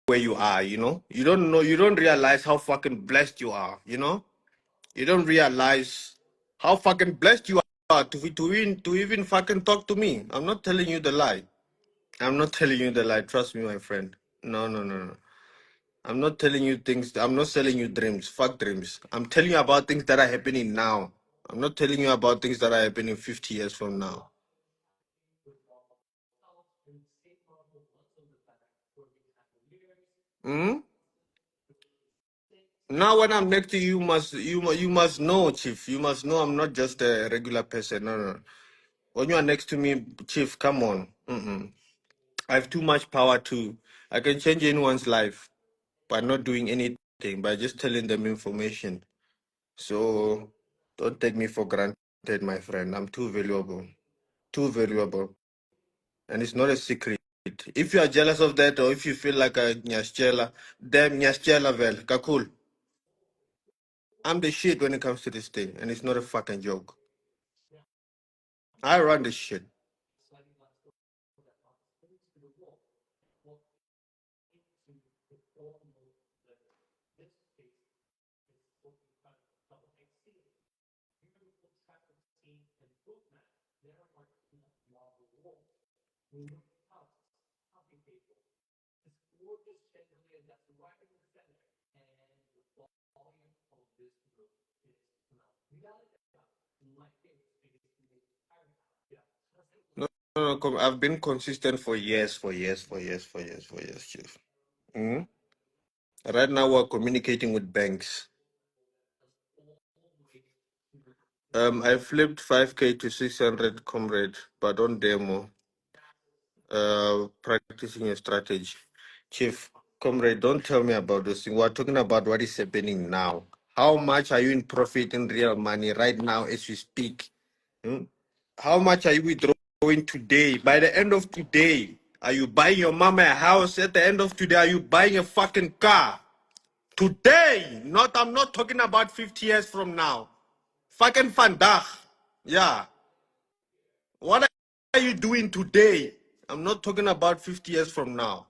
where you are, you know? You don't realize how fucking blessed you are, you know? You don't realize how fucking blessed you are to even fucking talk to me. I'm not telling you the lie. I'm not telling you the lie. Trust me, my friend. No, no, no, no. I'm not telling you things. I'm not selling you dreams. Fuck dreams. I'm telling you about things that are happening now. I'm not telling you about things that are happening 50 years from now. Hmm? Now, when I'm next to you, you must know, Chief. You must know I'm not just a regular person. No, no. When you are next to me, Chief, come on. Mm-mm. I have too much power too. I can change anyone's life by not doing anything, by just telling them information. So don't take me for granted, my friend. I'm too valuable. Too valuable. And it's not a secret. If you are jealous of that or if you feel like a Nyashchela, damn Nyashchela vel, kakul. I'm the shit when it comes to this thing, and it's not a fucking joke. I run this shit. No, no, no, I've been consistent for years, Chief. Mhm. Right now, we're communicating with banks. I flipped 5K to 600, comrade, but on demo, practicing a strategy. Chief, comrade, don't tell me about this thing. We're talking about what is happening now. How much are you in profit in real money right now as we speak? Hmm? How much are you withdrawing today? By the end of today, are you buying your mama a house? At the end of today, are you buying a fucking car? Today, not I'm not talking about 50 years from now. Fucking vandaag. Yeah. What are you doing today? I'm not talking about 50 years from now.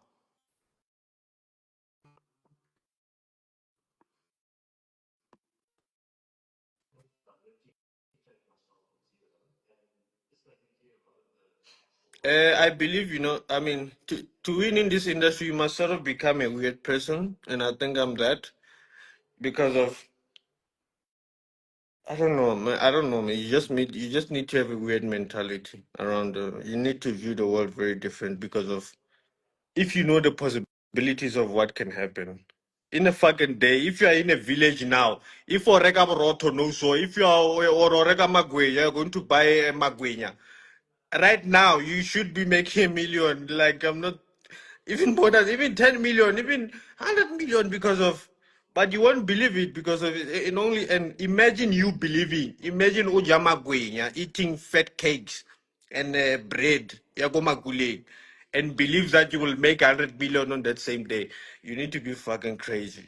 I believe, I mean, to win in this industry, you must sort of become a weird person. And I think I'm that because of, I don't know, man. I don't know, man. You just need to have a weird mentality around. You need to view the world very different because of if you know the possibilities of what can happen. In a fucking day, if you are in a village now, if Orega Roto no so, if you are or Orega Magwe, you're going to buy a Magwenya. Right now, you should be making a million. Like I'm not even bonus, even 10 million, even 100 million because of, but you won't believe it because of it. And only and imagine you believing. Imagine Ujama Gwenya eating fat cakes and bread, Yagoma Gule, and believe that you will make 100 million on that same day. You need to be fucking crazy.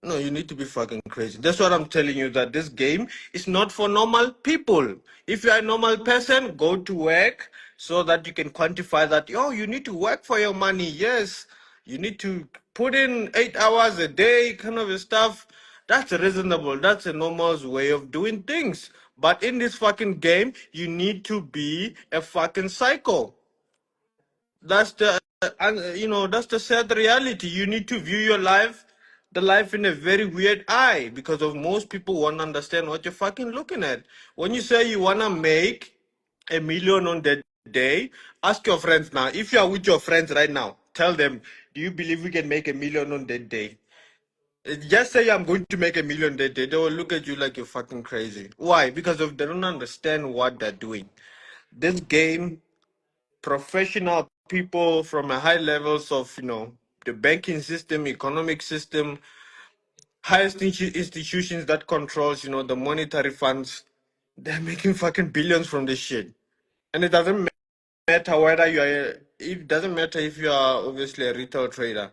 No, you need to be fucking crazy. That's what I'm telling you, that this game is not for normal people. If you're a normal person, go to work so that you can quantify that. Oh, you need to work for your money. Yes. You need to put in 8 hours a day, kind of stuff. That's reasonable. That's a normal way of doing things. But in this fucking game, you need to be a fucking psycho. That's the that's the sad reality. You need to view the life in a very weird eye because of most people won't understand what you're fucking looking at. When you say you wanna make a million on that day, ask your friends now. If you are with your friends right now, tell them, do you believe we can make a million on that day? Just say I'm going to make a million that day. They will look at you like you're fucking crazy. Why? Because of they don't understand what they're doing. This game, professional people from a high levels of the banking system, economic system, highest institutions that controls the monetary funds, they're making fucking billions from this shit. And it doesn't matter whether it doesn't matter if you are obviously a retail trader.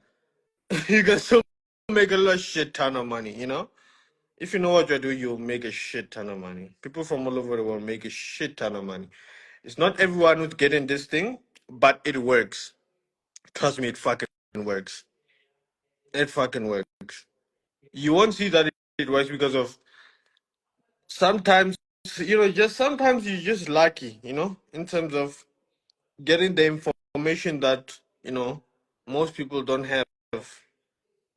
You can still make a lot shit ton of money. If you know what you're doing, you'll make a shit ton of money. People from all over the world make a shit ton of money. It's not everyone who's getting this thing, but it works. Trust me, it fucking works. It fucking works. You won't see that it works because of sometimes, just sometimes you're just lucky, in terms of getting the information that, most people don't have.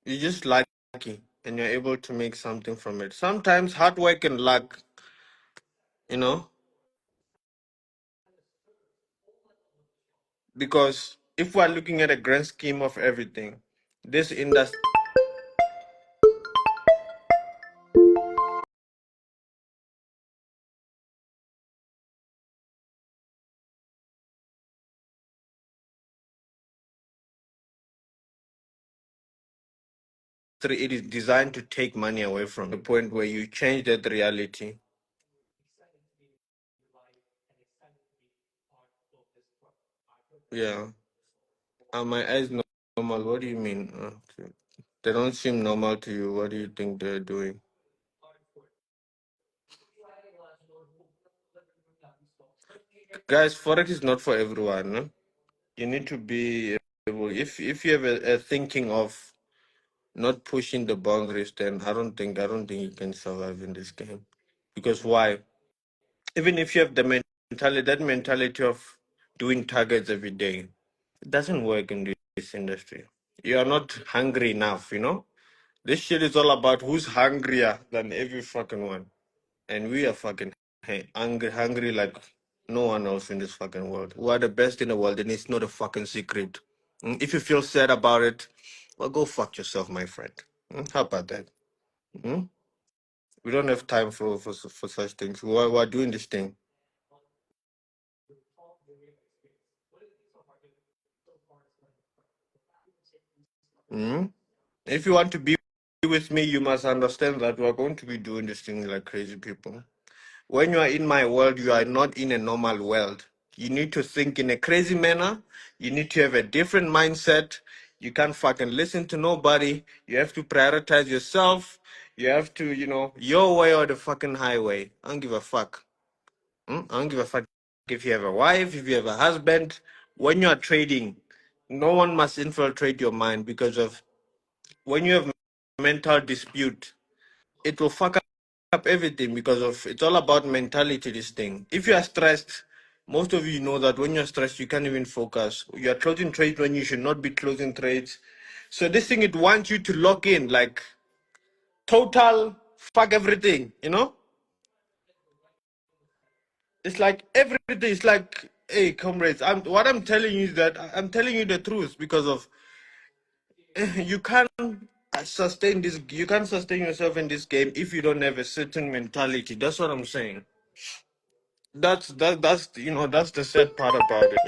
You're just lucky and you're able to make something from it. Sometimes hard work and luck, you know, because if we're looking at a grand scheme of everything, this industry it is designed to take money away from the point where you change that reality. Yeah. Are my eyes normal? What do you mean? Okay. They don't seem normal to you. What do you think they're doing? Guys, Forex is not for everyone. No? You need to be able, if you have a thinking of not pushing the boundaries, then I don't think you can survive in this game. Because why? Even if you have the mentality, that mentality of doing targets every day, it doesn't work in this industry. You are not hungry enough. This shit is all about who's hungrier than every fucking one. And we are fucking hungry like no one else in this fucking world. We are the best in the world, and it's not a fucking secret. If you feel sad about it, well, go fuck yourself, my friend. How about that? Mm? We don't have time for such things. We're doing this thing. Mm? If you want to be with me, you must understand that we're going to be doing this thing like crazy people. When you are in my world, you are not in a normal world. You need to think in a crazy manner. You need to have a different mindset. You can't fucking listen to nobody. You have to prioritize yourself. You have to, your way or the fucking highway. I don't give a fuck. I don't give a fuck if you have a wife, if you have a husband. When you are trading, no one must infiltrate your mind because of when you have mental dispute, it will fuck up everything because of it's all about mentality. This thing. If you are stressed, most of you know that when you're stressed, you can't even focus. You are closing trades when you should not be closing trades. So this thing it wants you to lock in like total fuck everything. It's like everything. It's like, hey, comrades. What I'm telling you is that I'm telling you the truth because of you can't sustain this. You can't sustain yourself in this game if you don't have a certain mentality. That's what I'm saying. That's the sad part about it.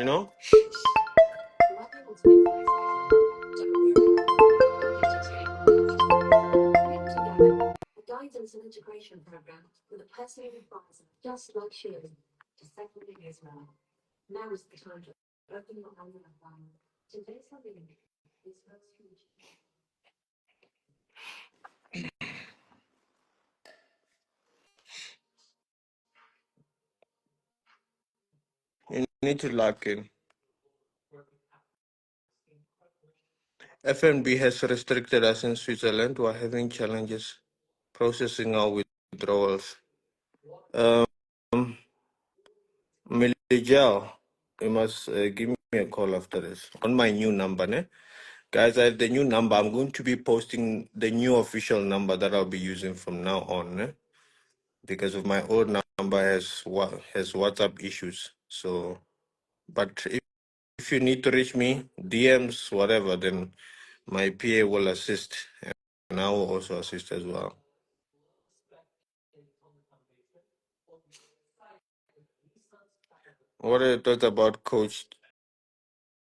You need to lock in. FNB has restricted us in Switzerland. We're having challenges processing our withdrawals. Um, Milijel, you must give me a call after this on my new number, ne? Guys, I have the new number. I'm going to be posting the new official number that I'll be using from now on, ne? Because of my old number has WhatsApp issues. So, but if you need to reach me, DMs, whatever, then my PA will assist, and I will also assist as well. What are your thoughts about Coach